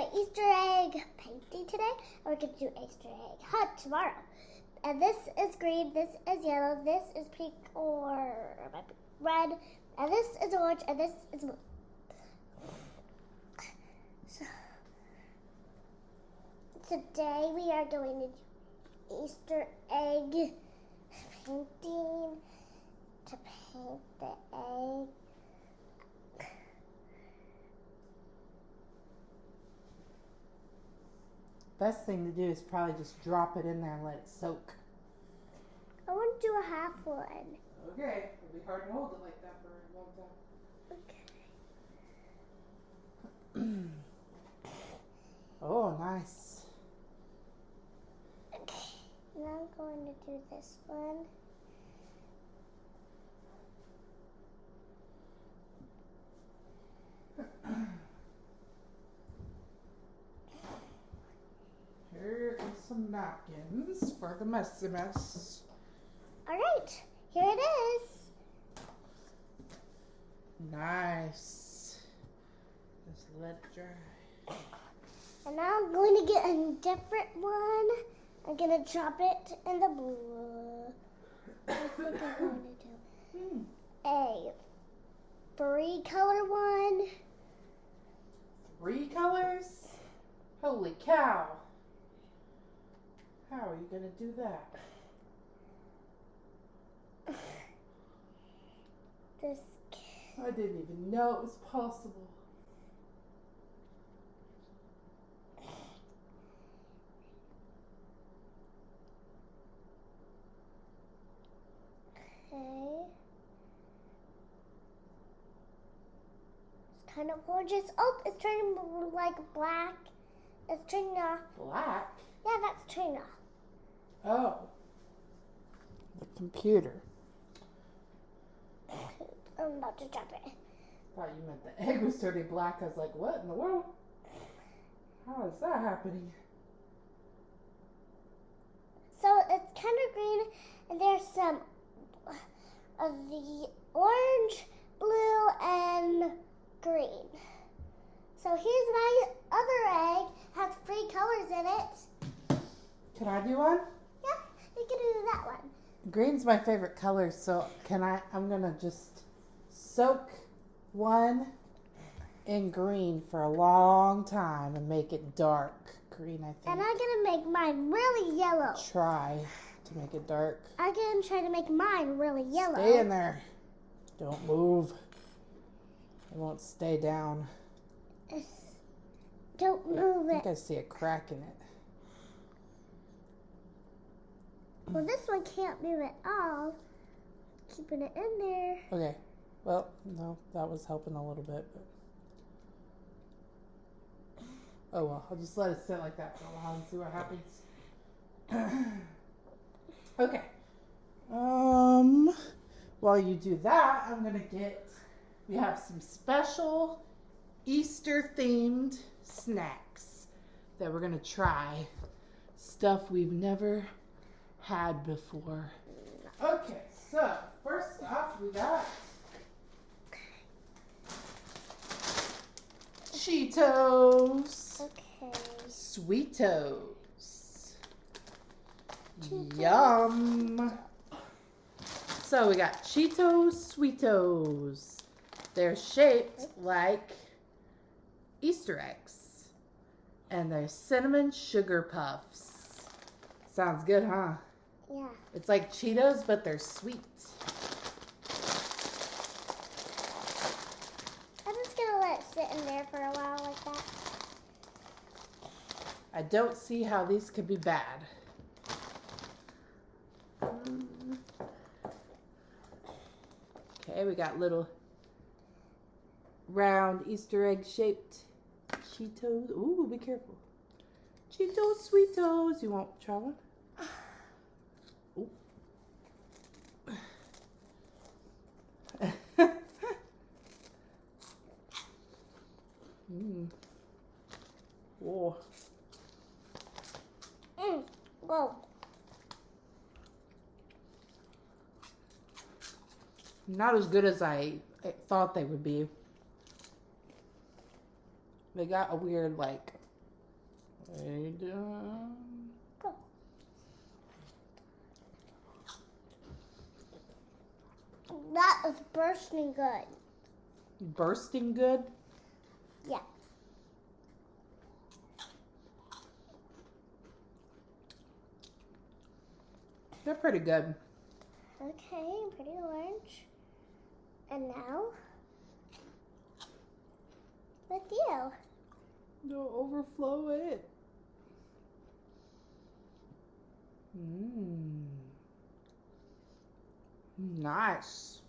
an Easter egg painting today, or we're going to do Easter egg hunt tomorrow. And this is green, this is yellow, this is pink or red, and this is orange, and this is blue. So, today we are going to do Easter egg painting to paint the egg. Best thing to do is probably just drop it in there and let it soak. I want to do a half one. Okay, it'll be hard to hold it like that for a long time. Okay. Oh, nice. Okay, now I'm going to do this one. Here are some napkins for the messy mess. All right, here it is. Nice. Just let it dry. And now I'm going to get a different one. I'm going to drop it in the blue. I think I'm going to do a 3-color one. 3 colors? Holy cow. How are you going to do that? This. I didn't even know it was possible. Okay. It's kind of gorgeous. Oh, it's turning like black. It's turning off. Black? Yeah, that's turning off. Oh. The computer. I'm about to drop it. Thought you meant the egg was turning black. I was like, what in the world? How is that happening? So it's kind of green, and there's some of the orange, blue, and green. So here's my other egg. Has 3 colors in it. Can I do one? Yeah, you can do that one. Green's my favorite color, so I'm going to just soak one in green for a long time and make it dark green, I think. And I'm going to make mine really yellow. Try to make it dark. I'm going to try to make mine really yellow. Stay in there. Don't move. It won't stay down. Don't move I think it. I see a crack in it. Well, this one can't move at all. Keeping it in there. Okay. Well, no, that was helping a little bit. But... Oh, well, I'll just let it sit like that for a while and see what happens. Okay. While you do that, I'm going to we have some special Easter-themed snacks that we're going to try. Stuff we've never had before. Okay, so first off we got Cheetos. Okay. Sweetos. Cheetos. Yum. So we got Cheetos Sweetos. They're shaped like Easter eggs. And they're cinnamon sugar puffs. Sounds good, huh? Yeah. It's like Cheetos, but they're sweet. I'm just going to let it sit in there for a while like that. I don't see how these could be bad. Okay, we got little round Easter egg shaped Cheetos. Ooh, be careful. Cheetos Sweetos. You want to try one? Ooh. Whoa. Whoa. Not as good as I thought they would be. They got a weird, like, Way down. Go. That is bursting good. Bursting good? Yeah. They're pretty good. Okay, pretty orange. And now, with you. Don't overflow it. Mmm. Nice.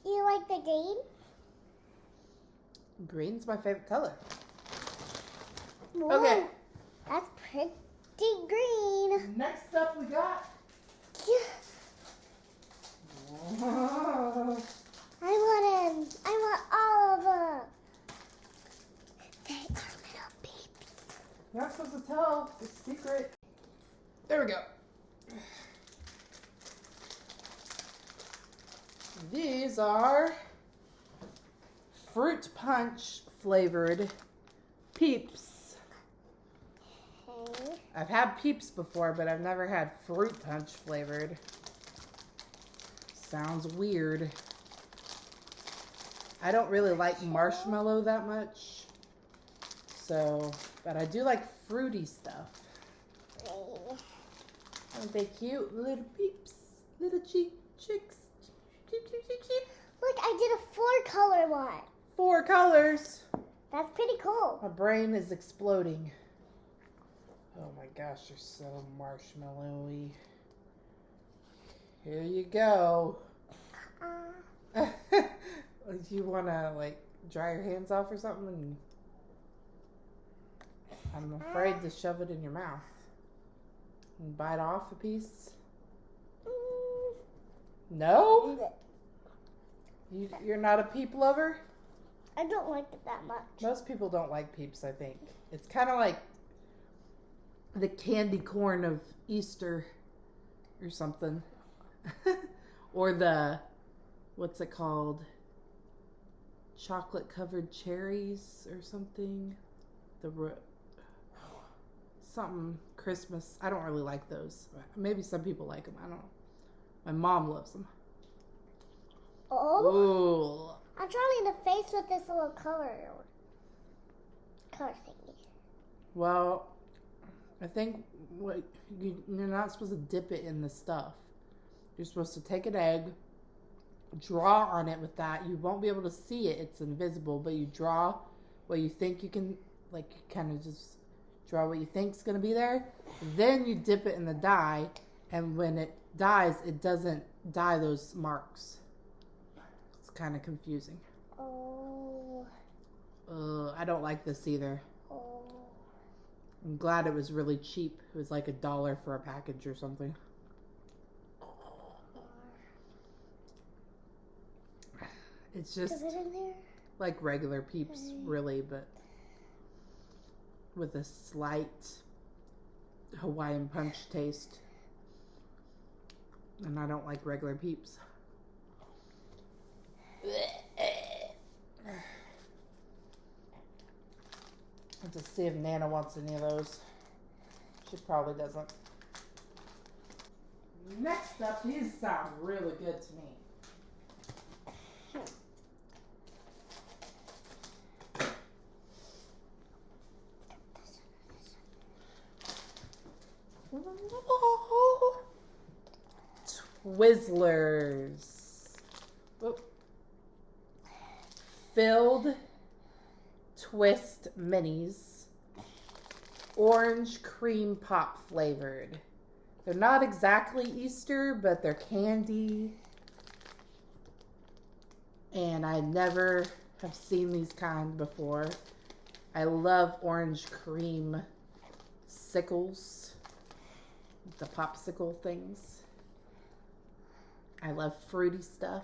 You like the green? Green's my favorite color. Whoa, Okay. that's pretty green. Next up we got. I want all of them. They are little peeps. You're not supposed to tell. It's a secret. There we go. These are fruit punch flavored Peeps. Okay. I've had Peeps before, but I've never had fruit punch flavored. Sounds weird. I don't really like marshmallow that much. So, but I do like fruity stuff. Aren't they cute? Little Peeps. Little chicks. Cheep, cheep, cheep, cheep. Look, I did a 4-color one. 4 colors. That's pretty cool. My brain is exploding. Oh my gosh, you're so marshmallowy. Here you go. You want to, like, dry your hands off or something? I'm afraid to shove it in your mouth. And bite off a piece? No? You're not a Peep lover? I don't like it that much. Most people don't like Peeps, I think. It's kind of like the candy corn of Easter or something. Or the, what's it called? Chocolate covered cherries or something. Something Christmas. I don't really like those. Maybe some people like them. I don't know. My mom loves them. Oh, Ooh. I'm trying to face with this little color thingy. Well, I think you're not supposed to dip it in the stuff. You're supposed to take an egg, draw on it with that. You won't be able to see it. It's invisible, but you draw what you think you can, like, kind of just draw what you think's going to be there. Then you dip it in the dye, and when it dyes, it doesn't dye those marks. It's kind of confusing. Oh. I don't like this either. Oh. I'm glad it was really cheap. It was like $1 for a package or something. It's just Is it in there? like regular Peeps, really, but with a slight Hawaiian Punch taste. And I don't like regular Peeps. Let's just see if Nana wants any of those. She probably doesn't. Next up, these sound really good to me. Twizzlers. Whoop. Filled twist minis. Orange cream pop flavored. They're not exactly Easter, but they're candy. And I never have seen these kind before. I love orange cream sickles. The popsicle things. I love fruity stuff.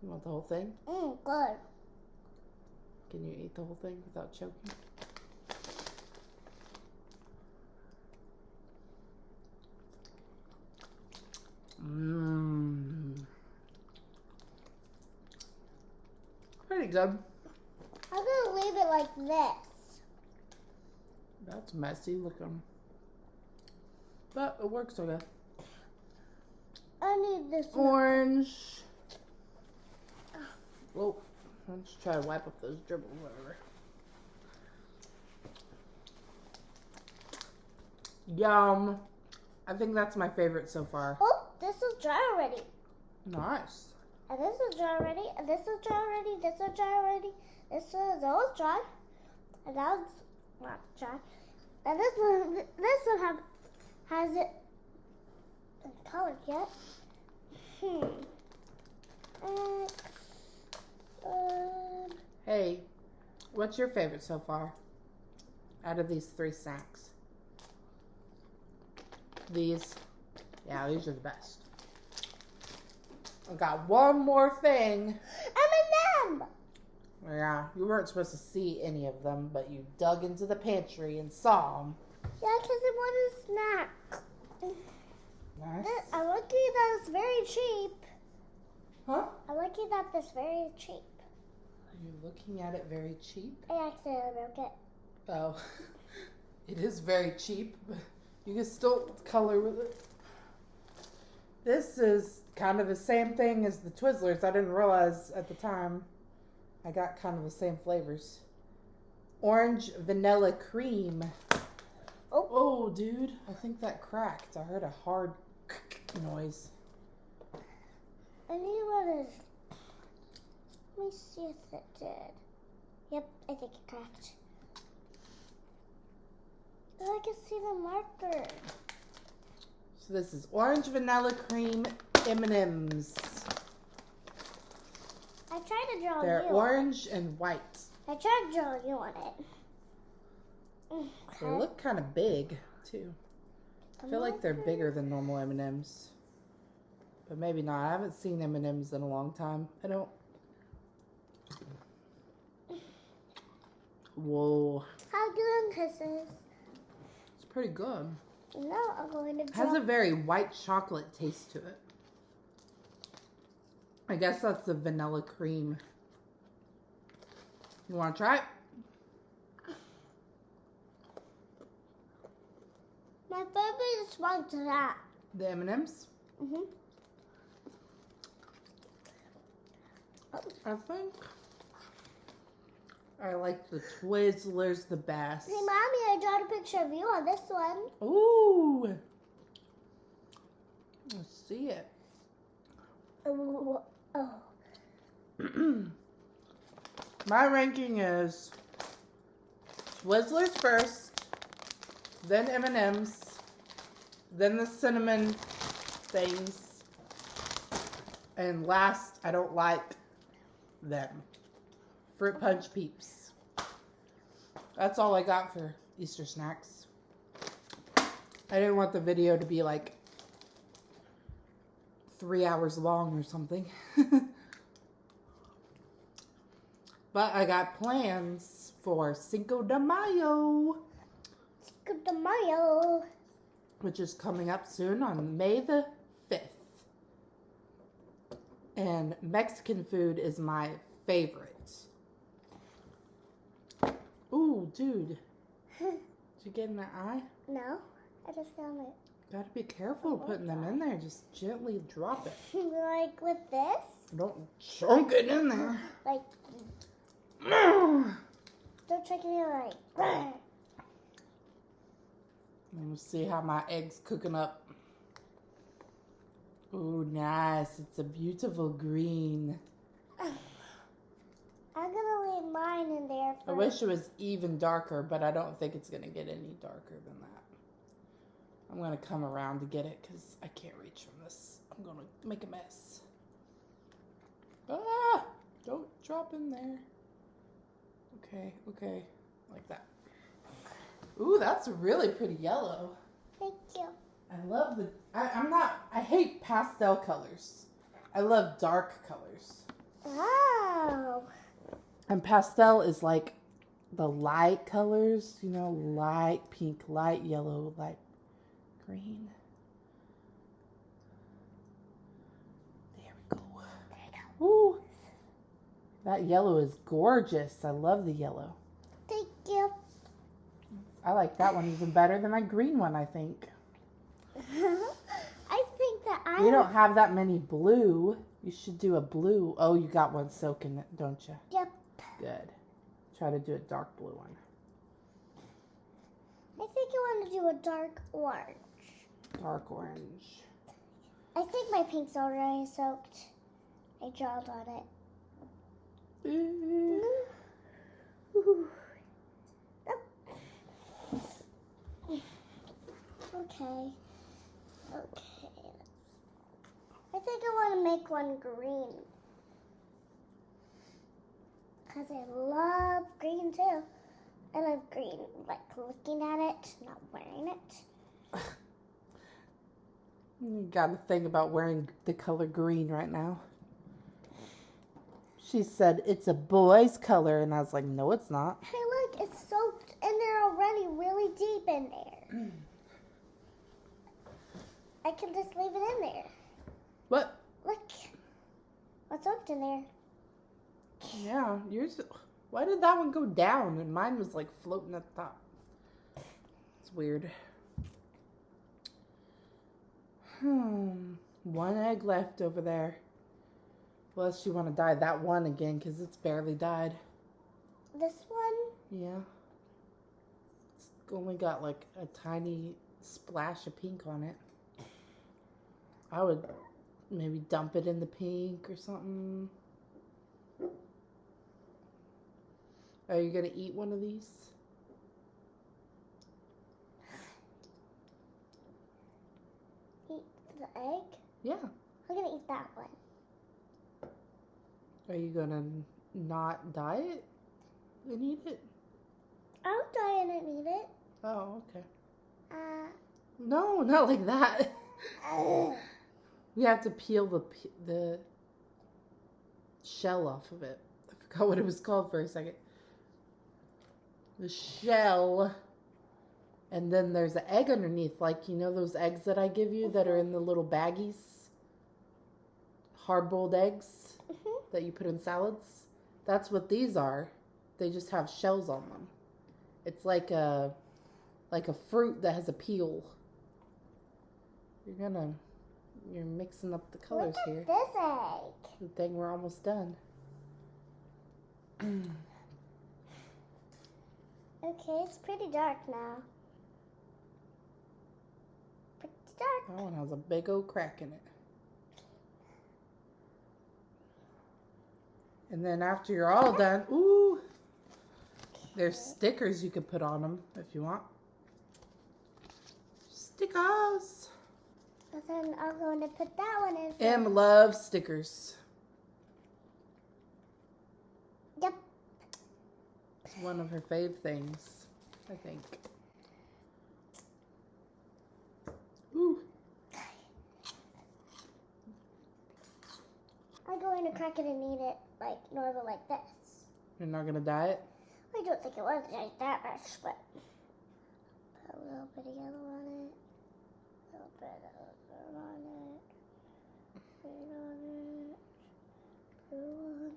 You want the whole thing? Good. Can you eat the whole thing without choking? Pretty good. I'm gonna leave it like this. That's messy looking. But it works okay. I need this one. Orange. Whoa. Let's try to wipe up those dribbles, whatever. Yum. I think that's my favorite so far. Oh, this is dry already. Nice. And this is dry already. And this is dry already. This is dry already. This is almost dry. And that one's not dry. And this one hasn't colored yet. Hey, what's your favorite so far out of these 3 snacks? These. Yeah, these are the best. I got one more thing. M&M! Yeah, you weren't supposed to see any of them, but you dug into the pantry and saw them. Yeah, because I wanted a snack. Nice. I'm lucky that it's very cheap. Huh? I'm lucky that it's very cheap. Are you looking at it very cheap? I accidentally broke it. Oh, it is very cheap. You can still color with it. This is kind of the same thing as the Twizzlers. I didn't realize at the time. I got kind of the same flavors. Orange vanilla cream. Oh, dude. I think that cracked. I heard a hard noise. I need one of. Let me see if it did. Yep, I think it cracked. Oh, I can see the marker. So this is orange vanilla cream M&Ms. I tried to draw They're you. orange and white. I tried to draw you on it. They look kind of big, too. I feel like they're bigger than normal M&Ms. But maybe not. I haven't seen M&Ms in a long time. I don't... Whoa. How good kisses? It's pretty good. No, I'm going to It draw. has a very white chocolate taste to it. I guess that's the vanilla cream. You want to try it? My favorite is one to that. The M&Ms? I think I like the Twizzlers the best. Hey, Mommy, I drawed a picture of you on this one. Ooh. Let's see it. Oh. My ranking is Twizzlers first, then M&Ms, then the cinnamon things, and last, I don't like them. Fruit Punch Peeps. That's all I got for Easter snacks. I didn't want the video to be like 3 hours long or something. But I got plans for Cinco de Mayo. Cinco de Mayo. Which is coming up soon on May the 5th. And Mexican food is my favorite. Ooh, dude. Did you get in that eye? No, I just found it. Gotta be careful putting them in there. Just gently drop it. Like with this? Don't chunk it in there. Like, don't check it like. Let me see how my egg's cooking up. Ooh, nice. It's a beautiful green. I'm gonna leave mine in there I wish it was even darker, but I don't think it's gonna get any darker than that. I'm gonna come around to get it because I can't reach from this. I'm gonna make a mess. Ah! Don't drop in there. Okay, okay. Like that. Ooh, that's really pretty yellow. Thank you. I love the... I hate pastel colors. I love dark colors. Oh. And pastel is like the light colors, you know, light pink, light yellow, light green. There we go. Ooh. That yellow is gorgeous. I love the yellow. Thank you. I like that one even better than my green one, I think. I think that We don't have that many blue. You should do a blue. Oh, you got one soaking it, don't you? Yep. Good. Try to do a dark blue one. I think I want to do a dark orange. Dark orange. I think my pink's already soaked. I drawed on it. Ooh. Okay. I think I want to make one green. Because I love green too. I love green, like looking at it, not wearing it. You got to think about wearing the color green right now. She said, it's a boy's color. And I was like, no, it's not. Hey, look, it's soaked in there already, really deep in there. I can just leave it in there. What? Look, what's soaked in there? Yeah, yours. Why did that one go down and mine was like floating at the top? It's weird. One egg left over there. Unless you want to dye that one again because it's barely dyed. This one? Yeah. It's only got like a tiny splash of pink on it. I would maybe dump it in the pink or something. Are you going to eat one of these? Eat the egg? Yeah. I'm going to eat that one. Are you going to not dye it and eat it? I'll dye it and eat it. Oh, okay. No, not like that. We have to peel the shell off of it. I forgot what it was called for a second. The shell. And then there's an egg underneath. Like, you know those eggs that I give you that are in the little baggies? Hard-boiled eggs that you put in salads? That's what these are. They just have shells on them. It's like a fruit that has a peel. You're mixing up the colors Look at here. this egg. Good thing we're almost done. Okay, it's pretty dark now. Pretty dark. That one has a big old crack in it. And then after you're all done, ooh, there's stickers you could put on them if you want. Stickers. And then I'm going to put that one in. Em loves stickers. Yep. It's one of her fave things, I think. Ooh. I'm going to crack it and eat it like normal, like this. You're not gonna dye it? I don't think it was like that much, but put a little bit of yellow on it. A little bit of red on it. Green on it. Blue on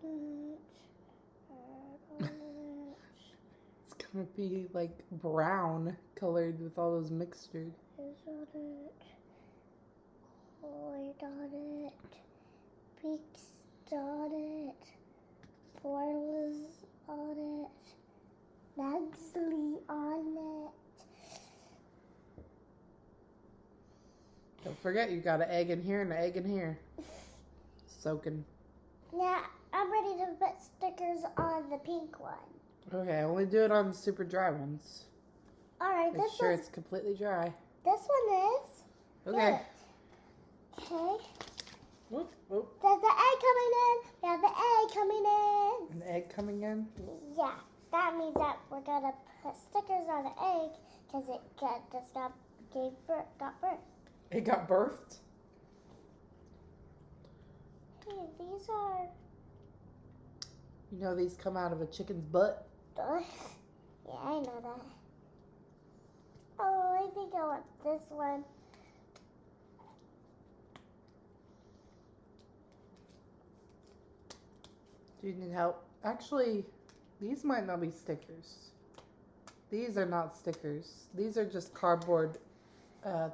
it. Red on it. It's gonna be like brown colored with all those mixtures. Is on it. White on it. Peaks on it. Portals on it. Magsley on it. Don't forget you got an egg in here and an egg in here. Soaking. Yeah, I'm ready to put stickers on the pink one. Okay, only do it on the super dry ones. Alright, Make this sure one's, it's completely dry. this one is. Okay. Good. Okay. Whoop, whoop. There's the egg coming in. We have the egg coming in. An egg coming in. Yeah, that means that we're gonna put stickers on the egg because it got birth. It got birthed. Hey, these are. You know these come out of a chicken's butt. Yeah, I know that. Oh, I think I want this one. Do you need help? Actually, these might not be stickers. These are not stickers. These are just cardboard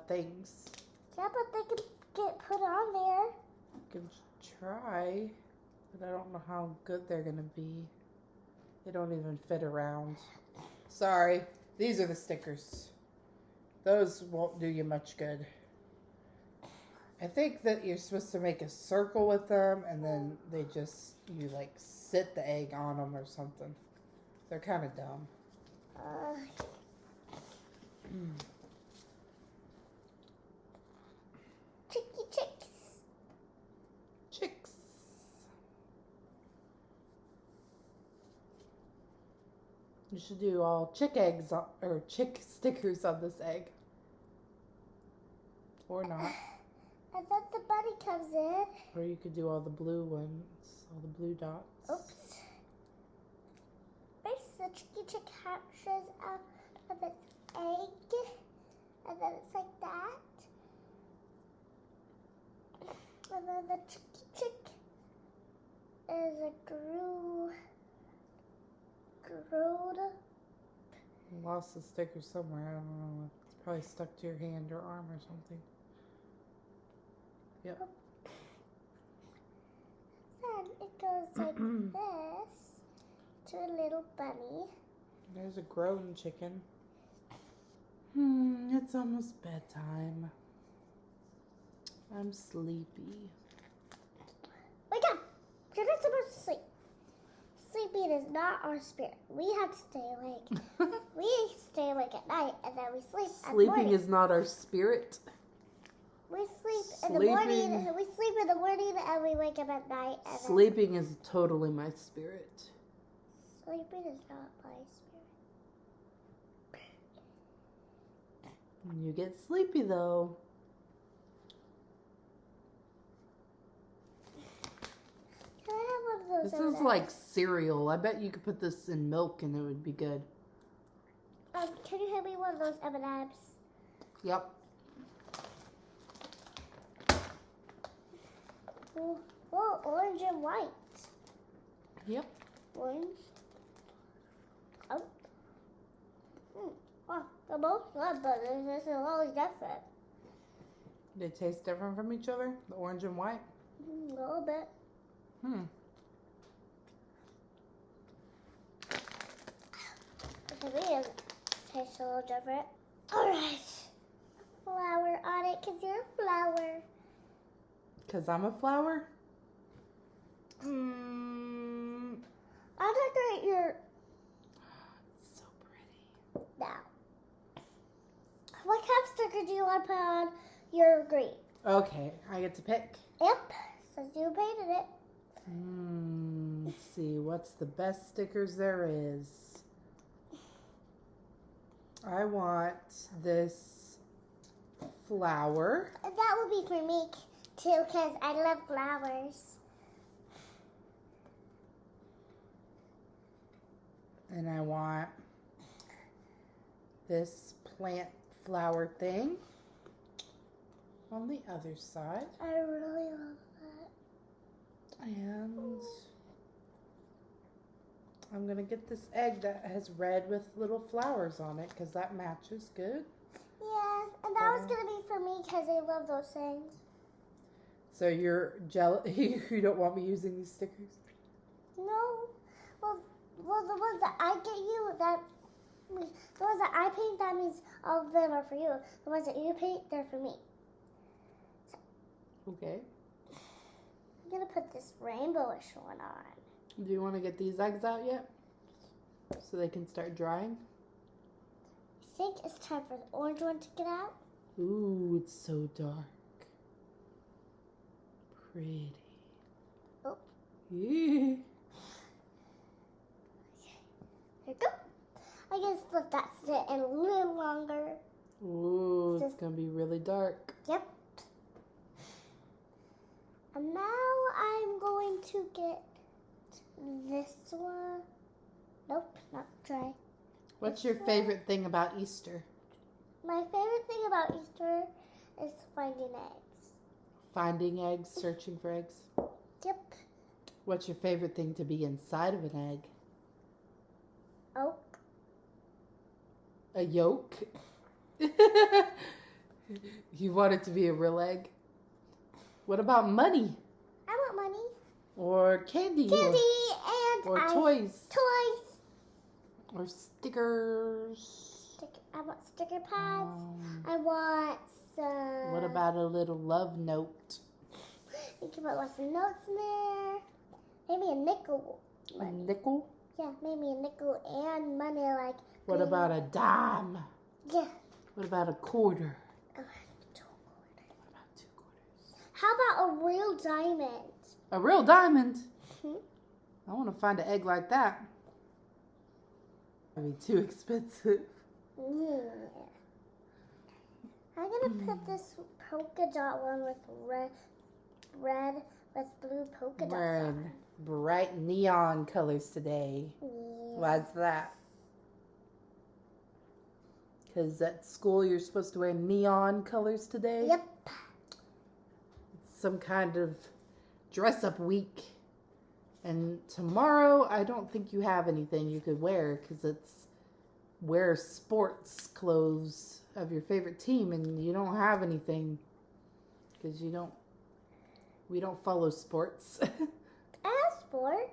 things. Yeah, but they can get put on there. You can try, but I don't know how good they're gonna be. They don't even fit around. Sorry, these are the stickers. Those won't do you much good. I think that you're supposed to make a circle with them, and then you like sit the egg on them or something. They're kind of dumb. Chicky chicks. Chicks. You should do all chick eggs or chick stickers on this egg. Or not. And then the bunny comes in. Or you could do all the blue ones, all the blue dots. Oops. First, the chicky chick hatches out of its egg. And then it's like that. And then the chicky chick is a growed. Lost the sticker somewhere. I don't know. It's probably stuck to your hand or arm or something. Yep. Then it goes like this to a little bunny. There's a grown chicken. It's almost bedtime. I'm sleepy. Wake up! You're not supposed to sleep. Sleeping is not our spirit. We have to stay awake. We stay awake at night and then we sleep at Sleeping morning. is not our spirit. We sleep in the morning. We sleep in the morning and we wake up at night. And Sleeping is totally my spirit. Sleeping is not my spirit. You get sleepy though. Can I have one of This those? is like cereal. I bet you could put this in milk and it would be good. Can you hand me one of those M&Ms? Yep. Whoa, orange and white. Yep. Orange. Oh. Oh, they're both good, but this is always different. They taste different from each other? The orange and white? A little bit. To me, it tastes a little different. Alright. Flower on it, because you're a flower. Because I'm a flower? I'll decorate your... It's so pretty. Now. What kind of sticker do you want to put on your green? Okay, I get to pick. Yep, since you painted it. Let's see, what's the best stickers there is? I want this flower. And that would be for me, too, because I love flowers. And I want this plant flower thing on the other side. I really love that. And I'm going to get this egg that has red with little flowers on it because that matches good. Yeah, and that was going to be for me because I love those things. So you're jealous? You don't want me using these stickers? No. Well, the ones that I get you, the ones that I paint, that means all of them are for you. The ones that you paint, they're for me. Okay. I'm going to put this rainbowish one on. Do you want to get these eggs out yet? So they can start drying? I think it's time for the orange one to get out. Ooh, it's so dark. Pretty. Oh. Yeah. Here we go. I guess let that sit in a little longer. Ooh, it's going to be really dark. Yep. And now I'm going to get this one. Nope, not dry. What's your favorite thing about Easter? My favorite thing about Easter is finding eggs. Finding eggs, searching for eggs? Yep. What's your favorite thing to be inside of an egg? Oak. A yolk? You want it to be a real egg? What about money? I want money. Or candy? Candy Or and toys? Toys. Or stickers? I want sticker pads. I want some. What about a little love note? You can put lots of notes in there. Maybe a nickel. A nickel? Yeah, maybe a nickel and money like. What about a dime? Yeah. What about a quarter? Oh, What about 2 quarters? how about a real diamond? A real diamond? Hmm? I want to find an egg like that. That'd be too expensive. Yeah. I'm gonna put this polka dot one with red with blue polka dots Wearing on. bright neon colors today. Yeah. Why's that? Because at school you're supposed to wear neon colors today? Yep. It's some kind of dress up week. And tomorrow I don't think you have anything you could wear because it's wear sports clothes of your favorite team and you don't have anything because we don't follow sports. I have sport.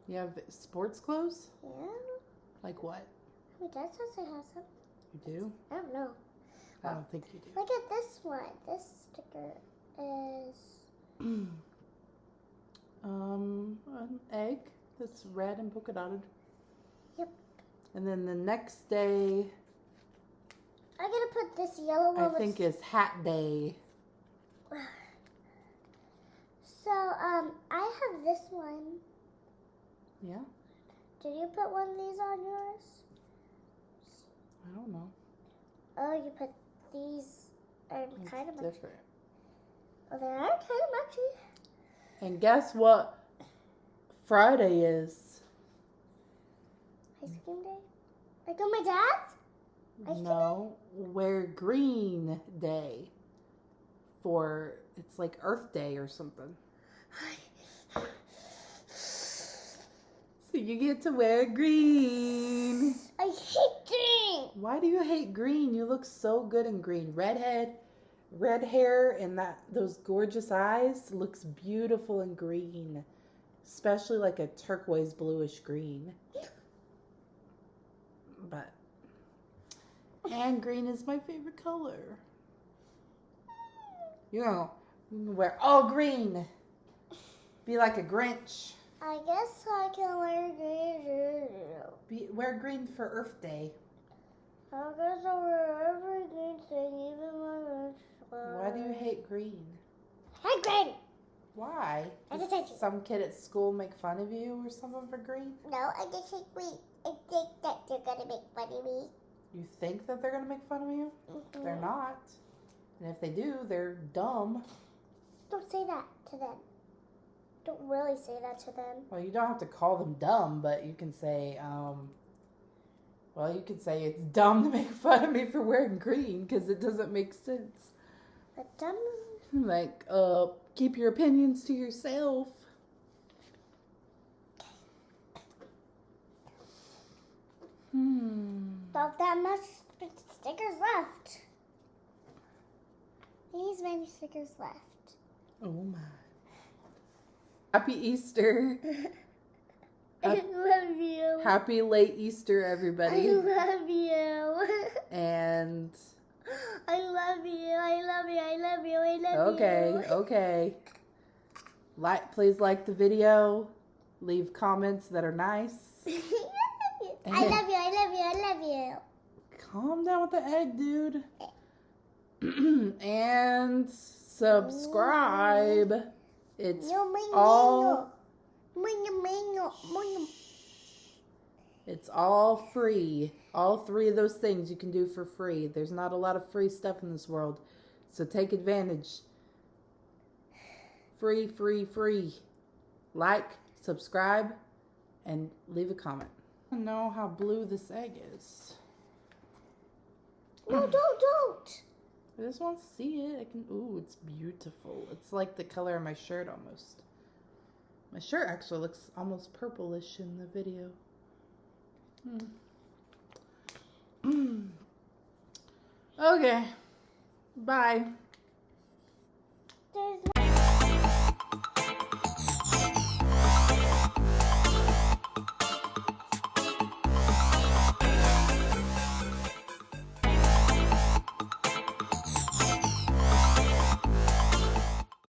You have sports clothes? Yeah. Like what? My dad says I have some. You do? I don't know. I don't think you do. Look at this one. This sticker is. An egg that's red and polka dotted. Yep. And then the next day, I'm gonna put this yellow one. I think is hat day. So I have this one. Yeah? Did you put one of these on yours? I don't know. Oh, you put these are It's kind of different. Oh, they are kind of matchy. And guess what Friday is? Ice cream day? Like on my dad's? Ice cream No, wear green day. For, it's like Earth Day or something. So you get to wear green. I hate green. Why do you hate green? You look so good in green. Red hair, and those gorgeous eyes looks beautiful in green. Especially like a turquoise bluish green. And green is my favorite color. You know, you can wear all green. Be like a Grinch. I guess I can wear green. Wear green for Earth Day. I guess I'll wear every green thing, even my Why do you hate green? I hate green. Why? I Does just hate you. some kid at school make fun of you or something for green? No, I just hate green. I think that they're gonna make fun of me. You think that they're going to make fun of you? Mhm. They're not. And if they do, they're dumb. Don't say that to them. Don't really say that to them. Well, you don't have to call them dumb, but you can say, you could say it's dumb to make fun of me for wearing green because it doesn't make sense. But dumb. Like, keep your opinions to yourself. Not that much stickers left. These many stickers left. Oh my. Happy Easter. I love you. Happy late Easter, I everybody. love you. And I love you. I love you. I love you. I love you. okay. Please like the video. Leave comments that are nice. I love you. I love you. I love you. Calm down with the egg, dude. And subscribe. It's all it's all free. All 3 of those things you can do for free. There's not a lot of free stuff in this world. So take advantage. Free, free, free. Like, subscribe, and leave a comment. I don't know how blue this egg is. No, don't. I just want to see it. Ooh, it's beautiful. It's like the color of my shirt almost. My shirt actually looks almost purplish in the video. Okay. Bye. There's